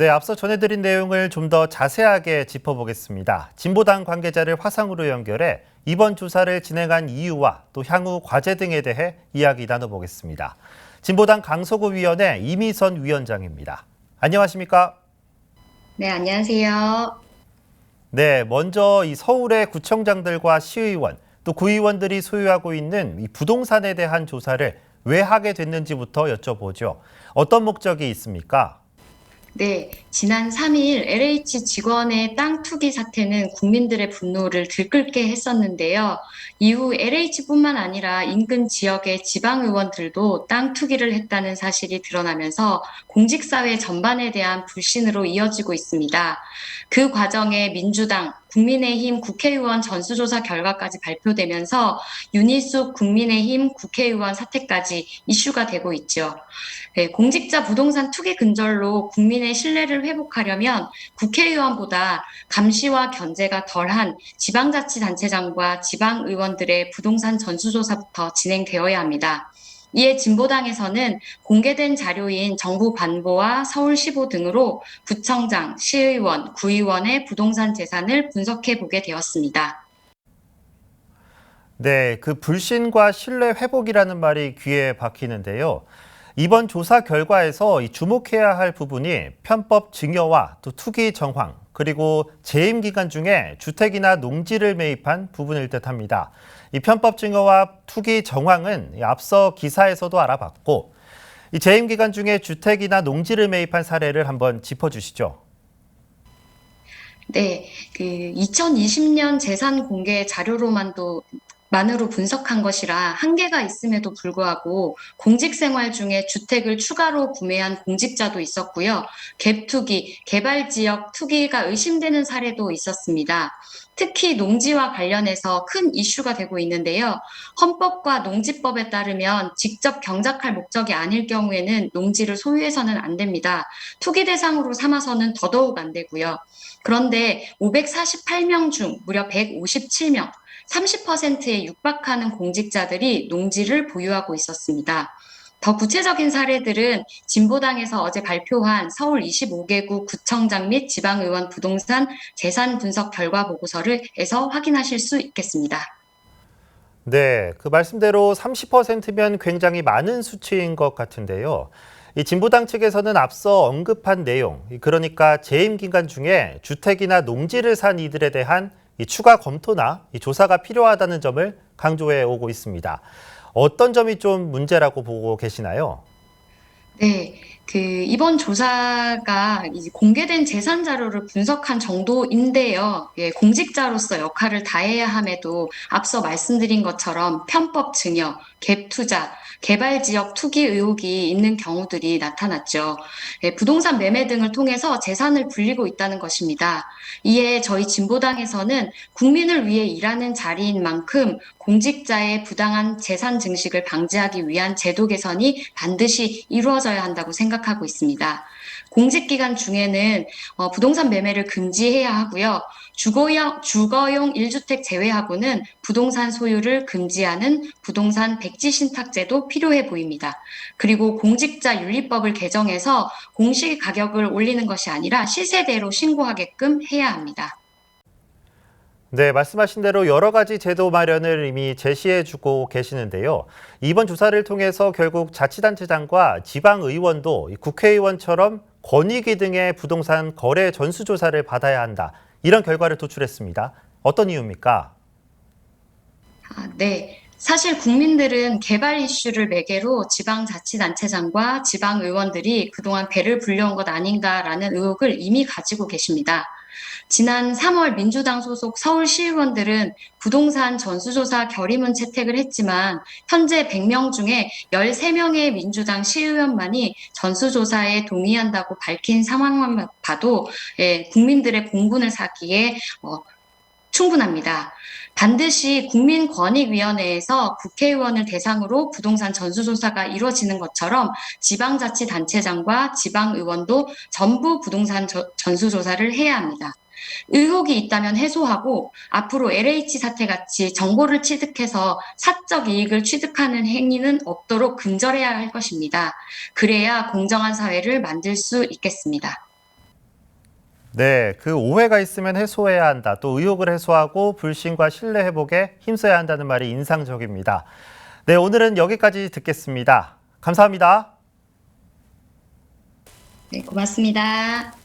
네, 앞서 전해드린 내용을 좀 더 자세하게 짚어보겠습니다. 진보당 관계자를 화상으로 연결해 이번 조사를 진행한 이유와 또 향후 과제 등에 대해 이야기 나눠보겠습니다. 진보당 강서구위원회 이미선 위원장입니다. 안녕하십니까? 네, 안녕하세요. 네, 먼저 이 서울의 구청장들과 시의원, 또 구의원들이 소유하고 있는 이 부동산에 대한 조사를 왜 하게 됐는지부터 여쭤보죠. 어떤 목적이 있습니까? 네, 지난 3일 LH 직원의 땅 투기 사태는 국민들의 분노를 들끓게 했었는데요. 이후 LH뿐만 아니라 인근 지역의 지방의원들도 땅 투기를 했다는 사실이 드러나면서 공직사회 전반에 대한 불신으로 이어지고 있습니다. 그 과정에 민주당, 국민의힘 국회의원 전수조사 결과까지 발표되면서 윤희숙 국민의힘 국회의원 사태까지 이슈가 되고 있죠. 네, 공직자 부동산 투기 근절로 국민의 신뢰를 회복하려면 국회의원보다 감시와 견제가 덜한 지방자치단체장과 지방의원들의 부동산 전수조사부터 진행되어야 합니다. 이에 진보당에서는 공개된 자료인 정부 반보와 서울시보 등으로 구청장, 시의원, 구의원의 부동산 재산을 분석해 보게 되었습니다. 네, 그 불신과 신뢰 회복이라는 말이 귀에 박히는데요. 이번 조사 결과에서 이 주목해야 할 부분이 편법 증여와 또 투기 정황, 그리고 재임 기간 중에 주택이나 농지를 매입한 부분일 듯합니다. 이 편법 증여와 투기 정황은 앞서 기사에서도 알아봤고, 이 재임 기간 중에 주택이나 농지를 매입한 사례를 한번 짚어주시죠. 네, 그 2020년 재산 공개 만으로 분석한 것이라 한계가 있음에도 불구하고 공직 생활 중에 주택을 추가로 구매한 공직자도 있었고요. 갭 투기, 개발 지역 투기가 의심되는 사례도 있었습니다. 특히 농지와 관련해서 큰 이슈가 되고 있는데요. 헌법과 농지법에 따르면 직접 경작할 목적이 아닐 경우에는 농지를 소유해서는 안 됩니다. 투기 대상으로 삼아서는 더더욱 안 되고요. 그런데 548명 중 무려 157명, 30%에 육박하는 공직자들이 농지를 보유하고 있었습니다. 더 구체적인 사례들은 진보당에서 어제 발표한 서울 25개구 구청장 및 지방의원 부동산 재산 분석 결과 보고서를에서 확인하실 수 있겠습니다. 네, 그 말씀대로 30%면 굉장히 많은 수치인 것 같은데요. 이 진보당 측에서는 앞서 언급한 내용, 그러니까 재임 기간 중에 주택이나 농지를 산 이들에 대한 이 추가 검토나 이 조사가 필요하다는 점을 강조해 오고 있습니다. 어떤 점이 좀 문제라고 보고 계시나요? 네, 이번 조사가 이제 공개된 재산 자료를 분석한 정도인데요. 예, 공직자로서 역할을 다해야 함에도 앞서 말씀드린 것처럼 편법 증여, 갭 투자, 개발 지역 투기 의혹이 있는 경우들이 나타났죠. 예, 부동산 매매 등을 통해서 재산을 불리고 있다는 것입니다. 이에 저희 진보당에서는 국민을 위해 일하는 자리인 만큼 공직자의 부당한 재산 증식을 방지하기 위한 제도 개선이 반드시 이루어져야 한다고 생각하고 있습니다. 공직 기간 중에는 부동산 매매를 금지해야 하고요. 주거용 1주택 제외하고는 부동산 소유를 금지하는 부동산 백지 신탁제도 필요해 보입니다. 그리고 공직자 윤리법을 개정해서 공시 가격을 올리는 것이 아니라 시세대로 신고하게끔 해야 합니다. 네, 말씀하신 대로 여러 가지 제도 마련을 이미 제시해주고 계시는데요. 이번 조사를 통해서 결국 자치단체장과 지방의원도 국회의원처럼 권익위 등의 부동산 거래 전수조사를 받아야 한다. 이런 결과를 도출했습니다. 어떤 이유입니까? 네. 사실 국민들은 개발 이슈를 매개로 지방자치단체장과 지방의원들이 그동안 배를 불려온 것 아닌가라는 의혹을 이미 가지고 계십니다. 지난 3월 민주당 소속 서울시의원들은 부동산 전수조사 결의문 채택을 했지만 현재 100명 중에 13명의 민주당 시의원만이 전수조사에 동의한다고 밝힌 상황만 봐도 국민들의 공분을 사기에 충분합니다. 반드시 국민권익위원회에서 국회의원을 대상으로 부동산 전수조사가 이루어지는 것처럼 지방자치단체장과 지방의원도 전부 부동산 전수조사를 해야 합니다. 의혹이 있다면 해소하고 앞으로 LH 사태 같이 정보를 취득해서 사적 이익을 취득하는 행위는 없도록 근절해야 할 것입니다. 그래야 공정한 사회를 만들 수 있겠습니다. 네, 그 오해가 있으면 해소해야 한다. 또 의혹을 해소하고 불신과 신뢰 회복에 힘써야 한다는 말이 인상적입니다. 네, 오늘은 여기까지 듣겠습니다. 감사합니다. 네, 고맙습니다.